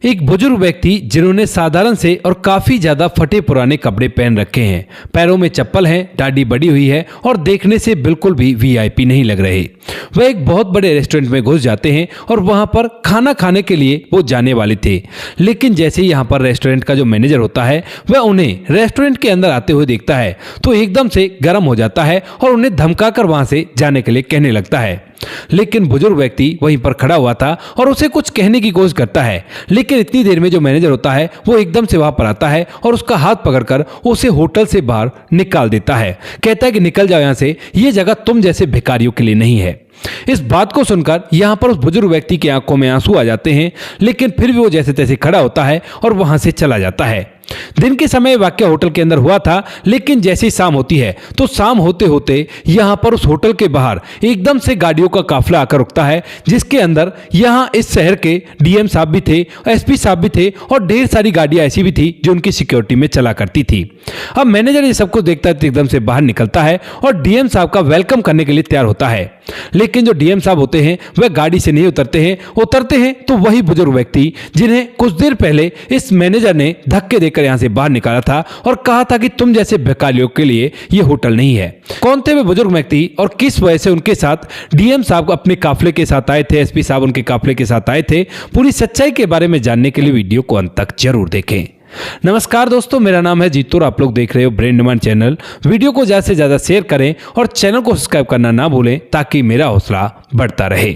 एक बुजुर्ग व्यक्ति जिन्होंने साधारण से और काफी ज्यादा फटे पुराने कपड़े पहन रखे हैं, पैरों में चप्पल है, दाढ़ी बड़ी हुई है और देखने से बिल्कुल भी वीआईपी नहीं लग रहे। वह एक बहुत बड़े रेस्टोरेंट में घुस जाते हैं और वहां पर खाना खाने के लिए वो जाने वाले थे, लेकिन जैसे ही यहाँ पर रेस्टोरेंट का जो मैनेजर होता है वह उन्हें रेस्टोरेंट के अंदर आते हुए देखता है तो एकदम से गर्म हो जाता है और उन्हें धमकाकर वहां से जाने के लिए कहने लगता है। लेकिन बुजुर्ग व्यक्ति वहीं पर खड़ा हुआ था और उसे कुछ कहने की कोशिश करता है, लेकिन इतनी देर में जो मैनेजर होता है वो एकदम से वहां पर आता है और उसका हाथ पकड़कर उसे होटल से बाहर निकाल देता है। कहता है कि निकल जाओ यहां से, ये जगह तुम जैसे भिखारियों के लिए नहीं है। इस बात को सुनकर यहां पर उस बुजुर्ग व्यक्ति की आंखों में आंसू आ जाते हैं, लेकिन फिर भी वो जैसे तैसे खड़ा होता है और वहां से चला जाता है। दिन के समय वाक्य होटल के अंदर हुआ था, लेकिन जैसे ही शाम होती है तो शाम होते होते यहां पर उस होटल के बाहर एकदम से गाड़ियों का काफिला आकर रुकता है, जिसके अंदर यहां इस शहर के डीएम साहब भी थे, एसपी साहब भी थे और ढेर सारी गाड़ियां ऐसी भी थी जो उनकी सिक्योरिटी में चला करती थी। अब मैनेजर ये सब कुछ देखता है तो एकदम से बाहर निकलता है और डीएम साहब का वेलकम करने के लिए तैयार होता है, लेकिन जो डीएम साहब होते हैं वह गाड़ी से नहीं उतरते हैं तो वही बुजुर्ग व्यक्ति जिन्हें कुछ देर पहले इस मैनेजर ने धक्के देकर यहां से बाहर निकाला था और कहा था कि तुम जैसे भिखारियों के लिए यह होटल नहीं है। कौन थे वे बुजुर्ग व्यक्ति और किस वजह से उनके साथ डीएम साहब अपने काफिले के साथ आए थे, एसपी साहब उनके काफिले के साथ आए थे, पूरी सच्चाई के बारे में जानने के लिए वीडियो को अंत तक जरूर देखें। नमस्कार दोस्तों, मेरा नाम है जीतू और आप लोग देख रहे हो ब्रेन डिमांड चैनल। वीडियो को ज्यादा से ज्यादा शेयर करें और चैनल को सब्सक्राइब करना ना भूलें ताकि मेरा हौसला बढ़ता रहे।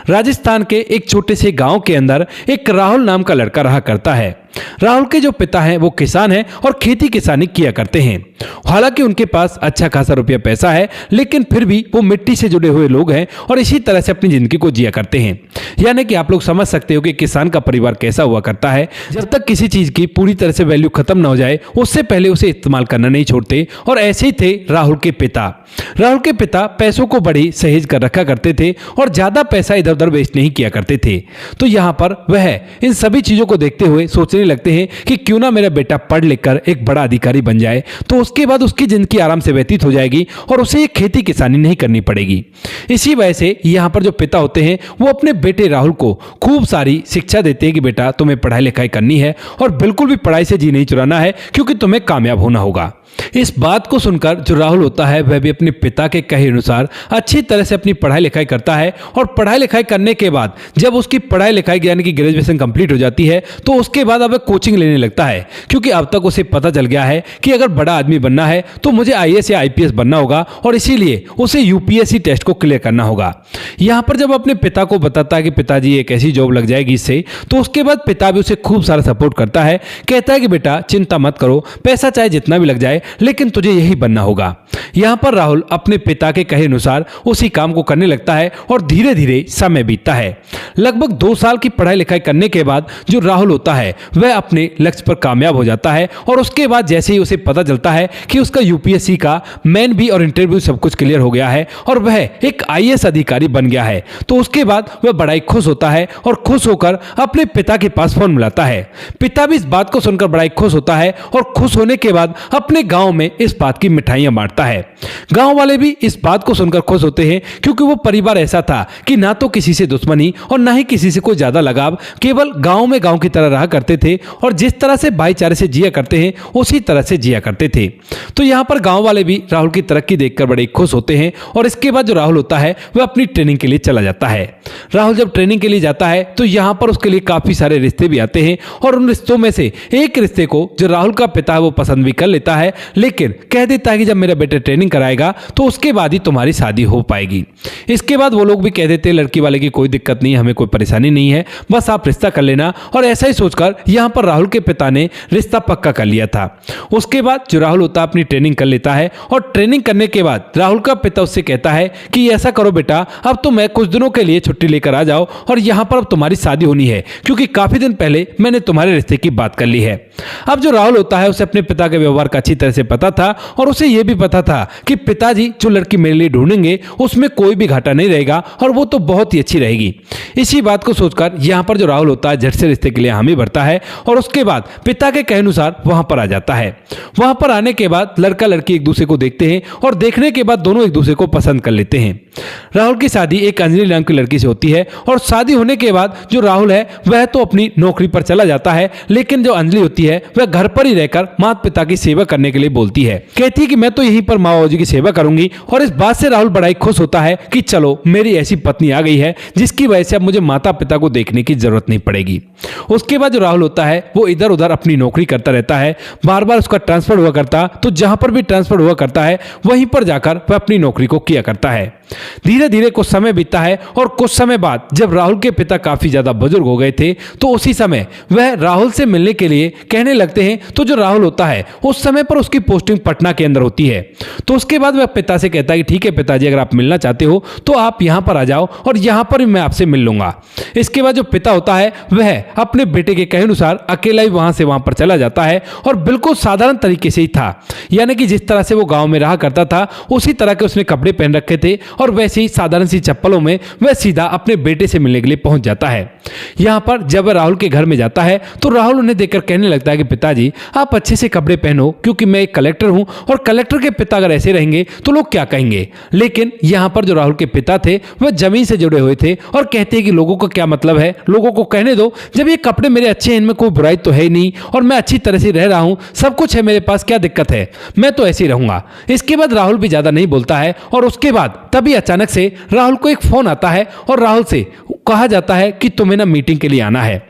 राजस्थान के एक छोटे से गांव के अंदर एक राहुल नाम का लड़का रहा करता है। राहुल के जो पिता हैं वो किसान हैं और खेती किसानी किया करते हैं। हालांकि उनके पास अच्छा खासा रुपया पैसा है, लेकिन फिर भी वो मिट्टी से जुड़े हुए लोग हैं और इसी तरह से अपनी जिंदगी को जिया करते हैं। यानी कि आप लोग समझ सकते हो कि किसान का परिवार कैसा हुआ करता है। जब तक किसी चीज की पूरी तरह से वैल्यू खत्म ना हो जाए उससे पहले उसे इस्तेमाल करना नहीं छोड़ते, और ऐसे ही थे राहुल के पिता। राहुल के पिता पैसों को बड़ी सहेज कर रखा करते थे और ज्यादा पैसा इधर उधर वेस्ट नहीं किया करते थे। तो यहाँ पर वह इन सभी चीजों को देखते हुए सोचने लगते हैं कि क्यों ना मेरा बेटा पढ़ लिख कर एक बड़ा अधिकारी बन जाए, तो उसके बाद उसकी जिंदगी आराम से व्यतीत हो जाएगी और उसे ये खेती किसानी नहीं करनी पड़ेगी। इसी वजह से यहाँ पर जो पिता होते हैं वो अपने बेटे राहुल को खूब सारी शिक्षा देते हैं कि बेटा तुम्हें पढ़ाई लिखाई करनी है और बिल्कुल भी पढ़ाई से जी नहीं चुराना है, क्योंकि तुम्हें कामयाब होना होगा। इस बात को सुनकर जो राहुल होता है वह भी अपने पिता के कहे अनुसार अच्छी तरह से अपनी पढ़ाई लिखाई करता है, और पढ़ाई लिखाई करने के बाद जब उसकी पढ़ाई लिखाई यानी कि ग्रेजुएशन कंप्लीट हो जाती है तो उसके बाद अब वह कोचिंग लेने लगता है, क्योंकि अब तक उसे पता चल गया है कि अगर बड़ा आदमी बनना है तो मुझे आईएएस या आईपीएस बनना होगा, और इसीलिए उसे यूपीएससी टेस्ट को क्लियर करना होगा। यहाँ पर जब अपने पिता को बताता है कि पिताजी एक ऐसी जॉब लग जाएगी इससे, तो उसके बाद पिता भी उसे खूब सारा सपोर्ट करता है। कहता है कि बेटा चिंता मत करो, पैसा चाहे जितना भी लग जाए लेकिन तुझे यही बनना होगा। यहां पर राहुल अपने पिता के कहे अनुसार उसी काम को करने लगता है और धीरे धीरे समय बीतता है। लगभग 2 साल की पढ़ाई लिखाई करने के बाद जो राहुल होता है वह अपने लक्ष्य पर कामयाब हो जाता है, और उसके बाद जैसे ही उसे पता चलता है कि उसका यूपीएससी का मेन भी और इंटरव्यू सब कुछ क्लियर हो गया है और वह एक आईएएस अधिकारी बन गया है, तो उसके बाद वह बड़ा ही खुश होता है और खुश होकर अपने पिता के पास फोन मिलाता है। पिता भी इस बात को सुनकर बड़ा ही खुश होता है और खुश होने के बाद अपने गांव में इस बात की मिठाइयां बांटता है। गांव वाले भी इस बात को सुनकर खुश होते हैं, क्योंकि वो परिवार ऐसा था कि ना तो किसी से दुश्मनी और ना ही किसी से कोई ज्यादा लगाव, केवल गांव में गांव की तरह रहा करते थे और जिस तरह से भाईचारे से जिया करते हैं उसी तरह से जिया करते थे। तो यहाँ पर गांव वाले भी राहुल की तरक्की देखकर बड़े खुश होते हैं, और इसके बाद जो राहुल होता है वह अपनी ट्रेनिंग के लिए चला जाता है। राहुल जब ट्रेनिंग के लिए जाता है तो यहाँ पर उसके लिए काफी सारे रिश्ते भी आते हैं, और उन रिश्तों में से एक रिश्ते को जो राहुल का पिता है वो पसंद भी कर लेता है, लेकिन कह देता है कि जब मेरा बेटा ट्रेनिंग कराएगा तो उसके बाद ही तुम्हारी शादी हो पाएगी। इसके बाद वो लोग भी कह देते हैं लड़की वाले की कोई दिक्कत नहीं, हमें कोई परेशानी नहीं है, बस आप रिश्ता कर लेना। और ऐसा ही सोचकर यहाँ पर राहुल के पिता ने रिश्ता पक्का कर लिया था। उसके बाद जो राहुल होता है अपनी ट्रेनिंग कर लेता है, और ट्रेनिंग करने के बाद राहुल का पिता उससे कहता है कि ऐसा करो बेटा, अब तो मैं कुछ दिनों के लिए छुट्टी लेकर आ जाओ और यहाँ पर अब तुम्हारी शादी होनी है, क्योंकि काफी दिन पहले मैंने तुम्हारे रिश्ते की बात कर ली है। अब जो राहुल होता है उसे अपने पिता के व्यवहार का अच्छी तरह से पता था, और उसे यह भी पता था कि पिताजी जो लड़की मेरे लिए ढूंढेंगे उसमें कोई भी घाटा नहीं रहेगा और वो तो बहुत ही अच्छी रहेगी। इसी बात को सोचकर यहाँ पर जो राहुल होता है झट से रिश्ते के लिए हामी भरता है, और उसके बाद पिता के कहे अनुसार वहां पर आ जाता है। वहां पर आने के बाद लड़का लड़की एक दूसरे को देखते हैं और देखने के बाद दोनों एक दूसरे को पसंद कर लेते हैं। राहुल की शादी एक अंजलि नाम की लड़की से होती है और शादी होने के बाद जो राहुल है वह तो अपनी नौकरी पर चला जाता है, लेकिन जो अंजलि होती है वह घर पर ही रहकर माता पिता की सेवा करने के लिए बोलती है। कहती है कि मैं तो यहीं पर माँ बाबू जी की सेवा करूंगी। और इस बात से राहुल बड़ा ही खुश होता है कि चलो मेरी ऐसी पत्नी आ गई है जिसकी वजह से अब मुझे माता पिता को देखने की जरूरत नहीं पड़ेगी। उसके बाद जो राहुल होता है वो इधर उधर अपनी नौकरी करता रहता है, बार बार उसका ट्रांसफर हुआ करता, तो जहां पर भी ट्रांसफर हुआ करता है वहीं पर जाकर वह अपनी नौकरी को किया करता है। धीरे धीरे कुछ समय बीतता है और कुछ समय बाद जब राहुल के पिता काफी ज्यादा बुजुर्ग हो गए थे तो उसी समय वह राहुल से मिलने के लिए कहने लगते हैं। तो जो राहुल होता है उस समय पर उसकी पोस्टिंग पटना के अंदर होती है। तो उसके बाद वह पिता से कहता है कि ठीक है पिताजी, अगर आप मिलना चाहते हो तो आप यहां पर आ जाओ और यहां पर मैं आपसे मिल लूंगा। इसके बाद जो पिता होता है वह अपने बेटे के कहे अनुसार अकेला ही वहां पर चला जाता है और बिल्कुल साधारण तरीके से ही था, यानी कि जिस तरह से वो गांव में रहा करता था उसी तरह के उसने कपड़े पहन रखे थे और वैसे ही साधारण सी चप्पलों में वह सीधा अपने बेटे से मिलने के लिए पहुंच जाता है। यहां पर जब वह राहुल के घर में जाता है तो राहुल उन्हें देखकर कहने लगता है कि पिताजी आप अच्छे से कपड़े पहनो, क्योंकि मैं एक कलेक्टर हूं और कलेक्टर के पिता अगर ऐसे रहेंगे तो लोग क्या कहेंगे। लेकिन यहां पर जो राहुल के पिता थे वह जमीन से जुड़े हुए थे और कहते हैं कि लोगों का क्या मतलब है, लोगों को कहने दो, जब ये कपड़े मेरे अच्छे हैं, इनमें कोई बुराई तो है ही नहीं और मैं अच्छी तरह से रह रहा हूं, सब कुछ है मेरे पास, क्या दिक्कत है, मैं तो ऐसे ही रहूंगा। इसके बाद राहुल भी ज्यादा नहीं बोलता है और उसके बाद तभी अचानक से राहुल को एक फोन आता है और राहुल से कहा जाता है कि तुम्हें ना मीटिंग के लिए आना है।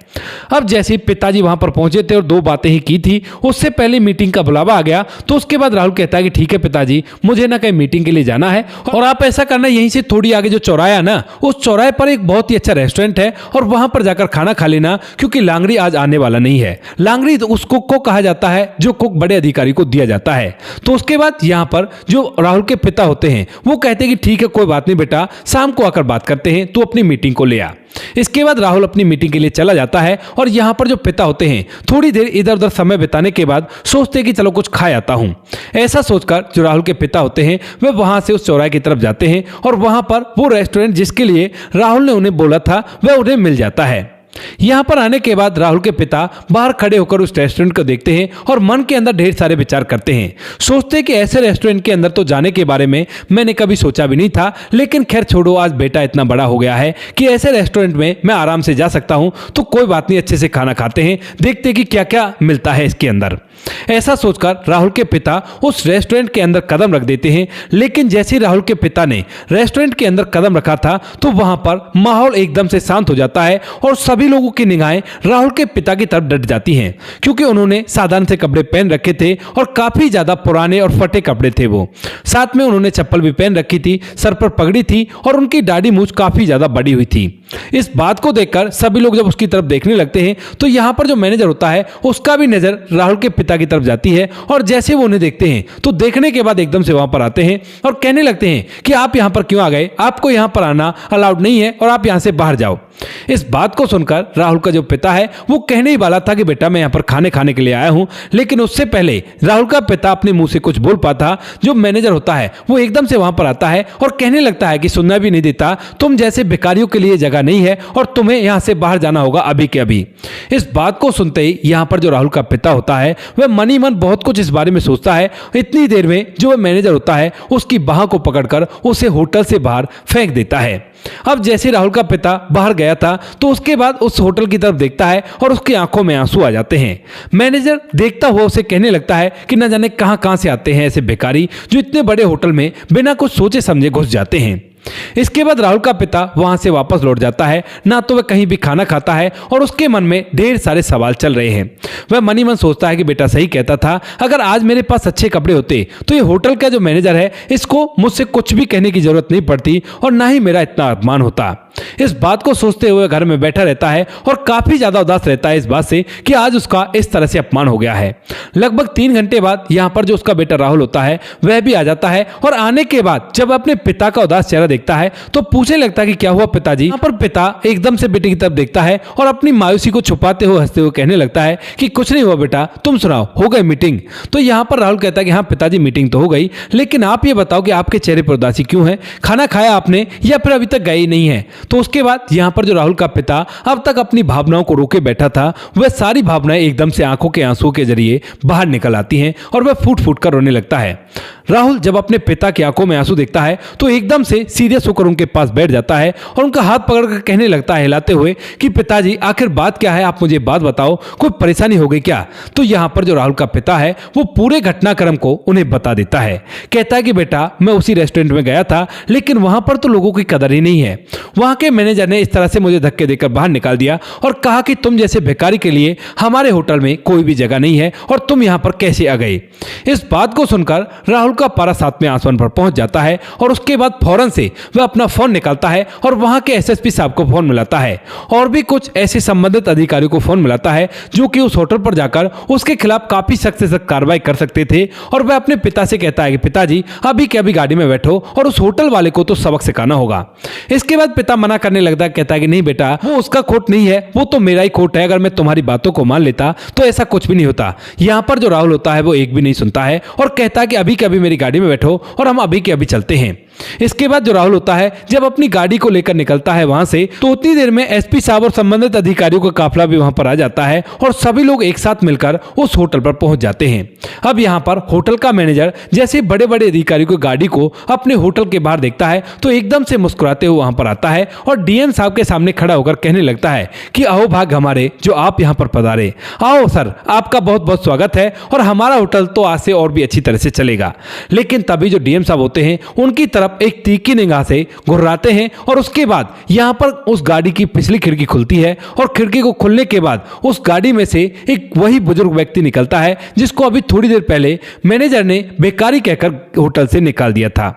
अब जैसे पिताजी वहां पर पहुंचे थे और दो बातें ही की थी, उससे पहले मीटिंग का बुलावा आ गया। तो उसके बाद राहुल कहता है कि ठीक है पिताजी, मुझे ना कहीं मीटिंग के लिए जाना है और आप ऐसा करना, यहीं से थोड़ी आगे जो चौराहा ना, उस चौराहे पर एक बहुत ही अच्छा रेस्टोरेंट है और वहां पर जाकर खाना खा लेना, क्योंकि लांगड़ी आज आने वाला नहीं है। लांगड़ी उस कुक को कहा जाता है जो कुक बड़े अधिकारी को दिया जाता है। तो उसके बाद यहाँ पर जो राहुल के पिता होते हैं वो कहते हैं कि ठीक है कोई बात नहीं बेटा, शाम को आकर बात करते हैं, तू अपनी मीटिंग को ले आ। इसके बाद राहुल अपनी मीटिंग के लिए चला जाता है और यहां पर जो पिता होते हैं थोड़ी देर इधर उधर समय बिताने के बाद सोचते हैं कि चलो कुछ खा आता हूं। ऐसा सोचकर जो राहुल के पिता होते हैं वे वहां से उस चौराहे की तरफ जाते हैं और वहां पर वो रेस्टोरेंट जिसके लिए राहुल ने उन्हें बोला था वह उन्हें मिल जाता है। यहां पर आने के बाद राहुल के पिता बाहर खड़े होकर उस रेस्टोरेंट को देखते हैं और मन के अंदर ढेर सारे विचार करते हैं। सोचते हैं कि ऐसे रेस्टोरेंट के अंदर तो जाने के बारे में मैंने कभी सोचा भी नहीं था, लेकिन खैर छोड़ो, आज बेटा इतना बड़ा हो गया है कि ऐसे रेस्टोरेंट में मैं आराम से जा सकता हूं, तो कोई बात नहीं, अच्छे से खाना खाते हैं, देखते हैं कि क्या क्या मिलता है इसके अंदर। ऐसा सोचकर राहुल के पिता उस रेस्टोरेंट के अंदर कदम रख देते हैं। लेकिन जैसे राहुल के पिता ने रेस्टोरेंट के अंदर कदम रखा था तो वहां पर माहौल एकदम से शांत हो जाता है और सभी लोगों की निगाहें राहुल के पिता की तरफ डट जाती हैं, क्योंकि उन्होंने साधारण से कपड़े पहन रखे थे और काफी ज्यादा पुराने और फटे कपड़े थे वो। साथ में उन्होंने चप्पल भी पहन रखी थी, सर पर पगड़ी थी और उनकी दाढ़ी मूंछ काफी ज्यादा बड़ी हुई थी। इस बात को देखकर सभी लोग जब उसकी तरफ देखने लगते हैं तो यहां पर जो मैनेजर होता है उसका भी नजर राहुल के पिता की तरफ जाती है और जैसे वो उन्हें देखते हैं तो देखने के बाद एकदम से वहां पर आते हैं और कहने लगते हैं कि आप यहां पर क्यों आ गए, आपको यहां पर आना अलाउड नहीं है और आप यहां से बाहर जाओ। इस बात को सुनकर राहुल का जो पिता है वो कहने ही वाला था कि बेटा मैं यहां पर खाने के लिए आया हूं, लेकिन उससे पहले राहुल का पिता अपने मुंह से कुछ बोल पाता, जो मैनेजर होता है वो एकदम से वहां पर आता है और कहने लगता है कि सुनना भी नहीं देता, तुम जैसे भिखारियों के लिए जगह नहीं है और तुम्हें यहां से बाहर जाना होगा अभी के अभी। इस बात को सुनते ही यहां पर जो राहुल का पिता होता है वह मन ही मन बहुत कुछ इस बारे में सोचता है। इतनी देर में जो वह मैनेजर होता है उसकी बाह को पकड़कर उसे होटल से बाहर फेंक देता है। अब जैसे राहुल का पिता बाहर गया था तो उसके बाद उस होटल की तरफ देखता है और उसकी आंखों में आंसू आ जाते हैं। मैनेजर देखता हुआ उसे कहने लगता है कि न जाने कहां से आते हैं ऐसे भिखारी जो इतने बड़े होटल में बिना कुछ सोचे समझे घुस जाते हैं। इसके बाद राहुल का पिता वहां से वापस लौट जाता है, ना तो वह कहीं भी खाना खाता है और उसके मन में ढेर सारे सवाल चल रहे हैं। वह मन ही मन सोचता है कि बेटा सही कहता था, अगर आज मेरे पास अच्छे कपड़े होते तो ये होटल का जो मैनेजर है इसको मुझसे कुछ भी कहने की जरूरत नहीं पड़ती और ना ही मेरा इतना अपमान होता। इस बात को सोचते हुए घर में बैठा रहता है और काफी ज्यादा उदास रहता है इस बात से कि आज उसका इस तरह से अपमान हो गया है। लगभग 3 घंटे बाद यहाँ पर जो उसका बेटा राहुल होता है वह भी आ जाता है और आने के बाद जब अपने पिता का उदास चेहरा देखता है तो पूछने लगता है कि क्या हुआ पिताजी। यहाँ पर पिता एकदम से बेटे की तरफ देखता है और अपनी मायूसी को छुपाते हुए हंसते हुए कहने लगता है कि कुछ नहीं हुआ बेटा, तुम सुनाओ, हो गई मीटिंग। तो यहाँ पर राहुल कहता है कि हाँ पिताजी मीटिंग तो हो गई, लेकिन आप ये बताओ कि आपके चेहरे पर उदासी क्यों है, खाना खाया आपने या फिर अभी तक गए ही नहीं है। तो उसके बाद यहाँ पर जो राहुल का पिता अब तक अपनी भावनाओं को रोके बैठा था वह सारी भावनाएं एकदम से आंखों के आंसुओं के जरिए बाहर निकल आती हैं और वह फूट फूट कर रोने लगता है। राहुल जब अपने पिता की आंखों में आंसू देखता है तो एकदम से सीरियस होकर उनके पास बैठ जाता है और उनका हाथ पकड़कर कहने लगता है हिलाते हुए कि पिताजी आखिर बात क्या है, आप मुझे बात बताओ, कोई परेशानी हो गई क्या। तो यहाँ पर जो राहुल का पिता है वो पूरे घटनाक्रम को उन्हें बता देता है। कहता है कि बेटा मैं उसी रेस्टोरेंट में गया था लेकिन वहां पर तो लोगों की कदर ही नहीं है। वहां के मैनेजर ने इस तरह से मुझे धक्के देकर बाहर निकाल दिया और कहा कि तुम जैसे भिखारी के लिए हमारे होटल में कोई भी जगह नहीं है और तुम यहां पर कैसे आ गए। इस बात को सुनकर राहुल का पारा साथ में आसमान पर पहुंच जाता है और उसके बाद फौरन से वह अपना फोन निकालता है और वहां के एसएसपी साहब को फोन मिलाता है और भी कुछ ऐसे संबंधित अधिकारियों को फोन मिलाता है जो कि उस होटल पर जाकर उसके खिलाफ काफी सख्त से सख्त कार्रवाई कर सकते थे। और वह अपने पिता से कहता है कि पिताजी अभी के अभी गाड़ी में बैठो और उस होटल वाले को तो सबक सिखाना होगा। इसके बाद पिता मना करने लगता है, कहता है कि नहीं बेटा वो उसका खोट नहीं है, वो तो मेरा ही खोट है, अगर मैं तुम्हारी बातों को मान लेता तो ऐसा कुछ भी नहीं होता। यहाँ पर जो राहुल होता है वो एक भी नहीं सुनता है और कहता है कि अभी के अभी मेरी गाड़ी में बैठो और हम अभी के अभी चलते हैं। इसके बाद जो राहुल होता है जब अपनी गाड़ी को लेकर निकलता है वहां से तो उतनी देर में एसपी साहब और संबंधित अधिकारियों का काफिला भी वहां पर आ जाता है और सभी लोग एक साथ मिलकर उस होटल पर पहुंच जाते हैं। अब यहां पर होटल का मैनेजर जैसे बड़े बड़े अधिकारियों की गाड़ी को अपने होटल के बाहर देखता है तो एकदम से मुस्कुराते हुए वहां पर आता है और डीएम साहब के सामने खड़ा होकर कहने लगता है कि आओ भाग हमारे जो आप यहां पर पधारे, आओ सर आपका बहुत बहुत स्वागत है और हमारा होटल तो आज से और भी अच्छी तरह से चलेगा। लेकिन तभी जो डीएम साहब होते हैं उनकी तरफ एक तीखी निगाह से घुर्राते हैं और उसके बाद यहां पर उस गाड़ी की पिछली खिड़की खुलती है और खिड़की को खुलने के बाद उस गाड़ी में से एक वही बुजुर्ग व्यक्ति निकलता है जिसको अभी थोड़ी देर पहले मैनेजर ने बेकारी कहकर होटल से निकाल दिया था।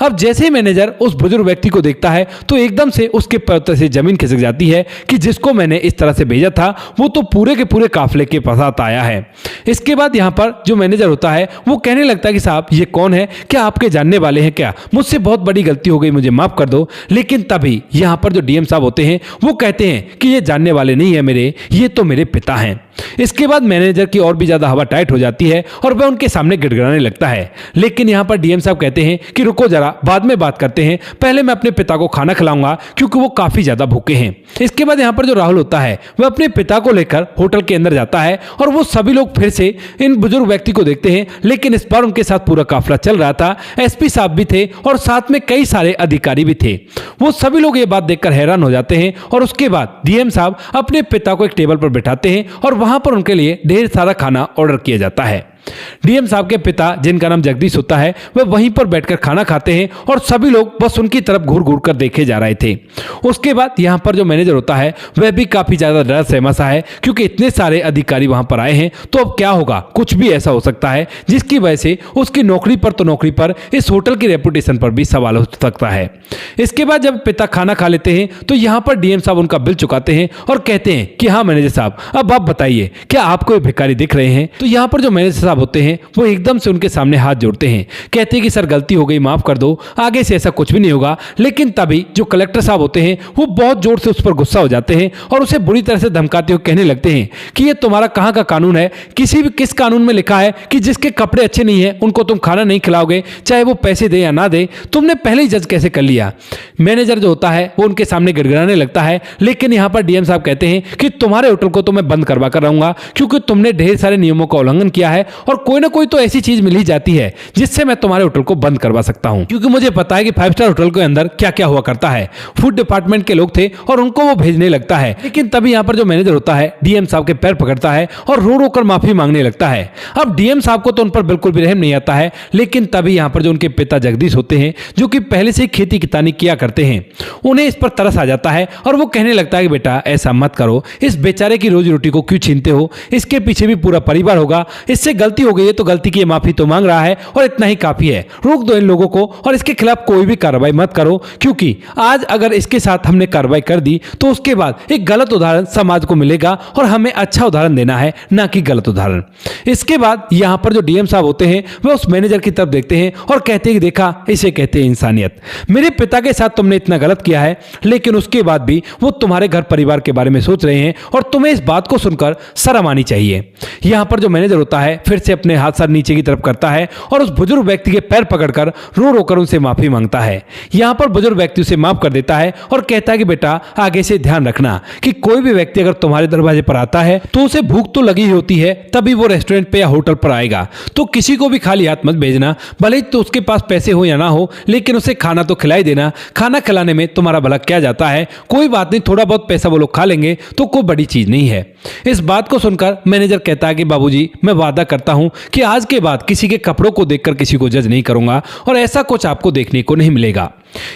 अब जैसे ही मैनेजर उस बुजुर्ग व्यक्ति को देखता है तो एकदम से उसके पैर से जमीन खिसक जाती है कि जिसको मैंने इस तरह से भेजा था वो तो पूरे के पूरे काफिले के साथ आया है। इसके बाद यहां पर जो मैनेजर होता है वो कहने लगता है कि साहब ये कौन है, क्या आपके जानने वाले हैं क्या, मुझसे बहुत बड़ी गलती हो गई, मुझे माफ कर दो। लेकिन तभी यहां पर जो डीएम साहब होते हैं वो कहते हैं कि ये जानने वाले नहीं है मेरे, ये तो मेरे पिता हैं। इसके बाद मैनेजर की और भी ज्यादा हवा टाइट हो जाती है और वह उनके सामने गिड़गिड़ाने लगता है। लेकिन यहां पर डीएम साहब कहते हैं कि रुको जरा, बाद में बात करते हैं, पहले मैं अपने पिता को खाना खिलाऊंगा क्योंकि वो काफी ज्यादा भूखे हैं। इसके बाद यहां पर जो राहुल होता है वह अपने पिता को लेकर होटल के अंदर जाता है और वो सभी लोग फिर से इन बुजुर्ग व्यक्ति को देखते हैं। लेकिन इस बार उनके साथ पूरा काफिला चल रहा था, एसपी साहब भी थे और साथ में कई सारे अधिकारी भी थे। वो सभी लोग ये बात देखकर हैरान हो जाते हैं और उसके बाद डीएम साहब अपने पिता को एक टेबल पर बिठाते हैं और वहां पर उनके लिए ढेर सारा खाना ऑर्डर किया जाता है। डीएम साहब के पिता जिनका नाम जगदीश होता है वह वहीं पर बैठकर खाना खाते हैं और सभी लोग बस उनकी तरफ घूर घूर कर देखे जा रहे थे। उसके बाद यहां पर जो मैनेजर होता है वह भी काफी ज्यादा डर सहमा सा है क्योंकि इतने सारे अधिकारी वहां पर आए हैं तो अब क्या होगा, कुछ भी ऐसा हो सकता है जिसकी वजह से उसकी नौकरी पर तो नौकरी पर इस होटल की रेपुटेशन पर भी सवाल हो सकता है। इसके बाद जब पिता खाना खा लेते हैं तो यहां पर डीएम साहब उनका बिल चुकाते हैं और कहते हैं कि हाँ मैनेजर साहब अब आप बताइए क्या आपको ये भिखारी दिख रहे हैं। तो यहां पर जो मैनेजर साहब होते हैं वो एकदम से उनके सामने हाथ जोड़ते हैं, कहते हैं कि सर गलती हो गई, माफ कर दो, आगे से ऐसा कुछ भी नहीं होगा। लेकिन तभी जो कलेक्टर साहब होते हैं वो बहुत जोर से उस पर गुस्सा हो जाते हैं और उसे बुरी तरह से धमकाते हुए कहने लगते हैं कि ये तुम्हारा कहाँ का कानून है, किस कानून में लिखा है कि जिसके कपड़े अच्छे नहीं है उनको तुम खाना नहीं खिलाओगे, चाहे वो पैसे दे या ना दे, तुमने पहले ही जज कैसे कर लिया। मैनेजर जो होता है वो उनके सामने गिड़गिड़ाने लगता है। लेकिन यहाँ पर डीएम साहब कहते हैं कि तुम्हारे होटल को तो मैं बंद करवा कर रहूंगा क्योंकि तुमने ढेर सारे नियमों का उल्लंघन किया है और कोई ना कोई तो ऐसी चीज मिल ही जाती है जिससे मैं तुम्हारे होटल को बंद करवा सकता हूं, क्योंकि मुझे पता है कि 5 स्टार होटल के अंदर क्या क्या हुआ करता है। फूड डिपार्टमेंट के लोग थे और उनको वो भेजने लगता है। लेकिन तभी यहां पर जो मैनेजर होता है डीएम साहब के पैर पकड़ता है और रो रो कर माफी मांगने लगता है। अब डीएम साहब को तो उन पर बिल्कुल भी रहम नहीं आता है। लेकिन तभी यहां पर जो उनके पिता जगदीश होते हैं जो कि पहले से ही खेती किसानी किया करते हैं, उन्हें इस पर तरस आ जाता है और वो कहने लगता है कि बेटा ऐसा मत करो, इस बेचारे की रोजी रोटी को क्यों छीनते हो, इसके पीछे भी पूरा परिवार होगा, इससे गलती हो गई है तो गलती की माफी तो मांग रहा है और इतना ही काफी है, रोक दो इन लोगों को और इसके खिलाफ कोई भी कार्रवाई मत करो, क्योंकि आज अगर इसके साथ हमने कार्रवाई कर दी तो उसके बाद एक गलत उदाहरण समाज को मिलेगा और हमें अच्छा उदाहरण देना है, ना कि गलत उदाहरण। इसके बाद यहां पर जो डीएम साहब होते हैं वह उस मैनेजर की तरफ देखते हैं और कहते हैं कि देखा, इसे कहते हैं इंसानियत। मेरे पिता के साथ तुमने इतना गलत किया है लेकिन उसके बाद भी वो तुम्हारे घर परिवार के बारे में सोच रहे हैं और तुम्हें इस बात को सुनकर शर्म आनी चाहिए। यहां पर जो मैनेजर होता है फिर से अपने हाथ सर नीचे की तरफ करता है और उस बुजुर्ग व्यक्ति के पैर पकड़कर रो रो कर उनसे माफी मांगता है। यहाँ पर बुजुर्ग व्यक्ति उसे माफ कर देता है और कहता है कि बेटा आगे से ध्यान रखना कि कोई भी व्यक्ति अगर तुम्हारे दरवाजे पर आता है तो उसे भूख तो लगी होती है, तभी वो रेस्टोरेंट पे या होटल पर आएगा। तो किसी को भी खाली हाथ मत भेजना, भले ही तो उसके पास पैसे हो या ना हो, लेकिन उसे खाना तो खिलाई देना। खाना खिलाने में तुम्हारा भला क्या जाता है, कोई बात नहीं, थोड़ा बहुत पैसा वो लोग खा लेंगे तो कोई बड़ी चीज नहीं है। इस बात को सुनकर मैनेजर कहता है कि बाबूजी, मैं वादा करता हूं कि आज के बाद किसी के कपड़ों को देखकर किसी को जज नहीं करूंगा और ऐसा कुछ आपको देखने को नहीं मिलेगा।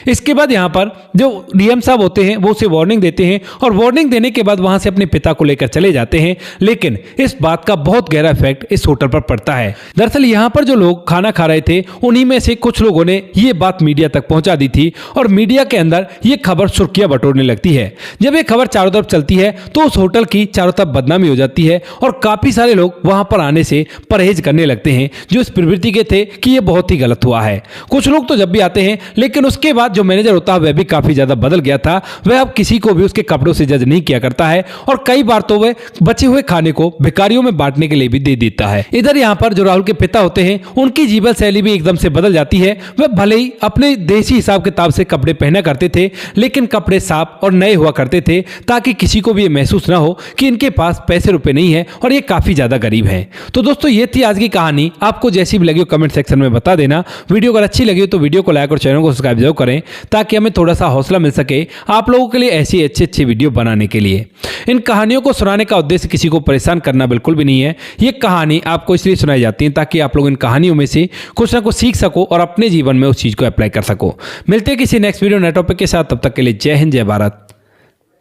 इसके बाद यहाँ पर जो डीएम साहब होते हैं वो उसे वार्निंग देते हैं और वार्निंग देने के बाद वहां से अपने पिता को लेकर चले जाते हैं, लेकिन इस बात का बहुत गहरा इफेक्ट इस होटल पर पड़ता है। दरअसल यहाँ पर जो लोग खाना खा रहे थे उन्हीं में से कुछ लोगों ने ये बात मीडिया तक पहुंचा दी थी और मीडिया के अंदर ये खबर सुर्खियां बटोरने लगती है। जब ये खबर चारों तरफ चलती है तो उस होटल की चारों तरफ बदनामी हो जाती है और काफी सारे लोग वहां पर आने से परहेज करने लगते हैं, जो इस प्रवृत्ति के थे कि ये बहुत ही गलत हुआ है। कुछ लोग तो जब भी आते हैं, लेकिन उसके बाद जो मैनेजर होता है वह भी काफी ज्यादा बदल गया था। वह अब किसी को भी उसके कपड़ों से जज नहीं किया करता है और कई बार तो वह बचे हुए खाने को भिखारियों में बांटने के लिए भी दे देता है। इधर यहाँ पर जो राहुल के पिता होते हैं उनकी जीवन शैली भी एकदम से बदल जाती है। वह भले ही अपने देसी हिसाब किताब से कपड़े पहना करते थे, लेकिन कपड़े साफ और नए हुआ करते थे ताकि किसी को भी ये महसूस ना हो कि इनके पास पैसे रुपए नहीं है और ये काफी ज्यादा गरीब हैं। तो दोस्तों ये थी आज की कहानी। आपको जैसी भी लगी हो कमेंट सेक्शन में बता देना। वीडियो अगर अच्छी लगी हो तो वीडियो को लाइक और चैनल को सब्सक्राइब जरूर करें ताकि हमें थोड़ा सा हौसला मिल सके आप लोगों के लिए ऐसी अच्छी वीडियो बनाने के लिए। इन कहानियों को सुनाने का उद्देश्य किसी को परेशान करना बिल्कुल भी नहीं है। ये कहानी आपको इसलिए सुनाई जाती है ताकि आप लोग इन कहानियों में से कुछ ना कुछ सीख सको और अपने जीवन में उस चीज को अप्लाई कर सको। मिलते हैं किसी नेक्स्ट वीडियो नए टॉपिक के साथ, तब तक के लिए जय हिंद, जय भारत,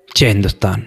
जय हिंदुस्तान।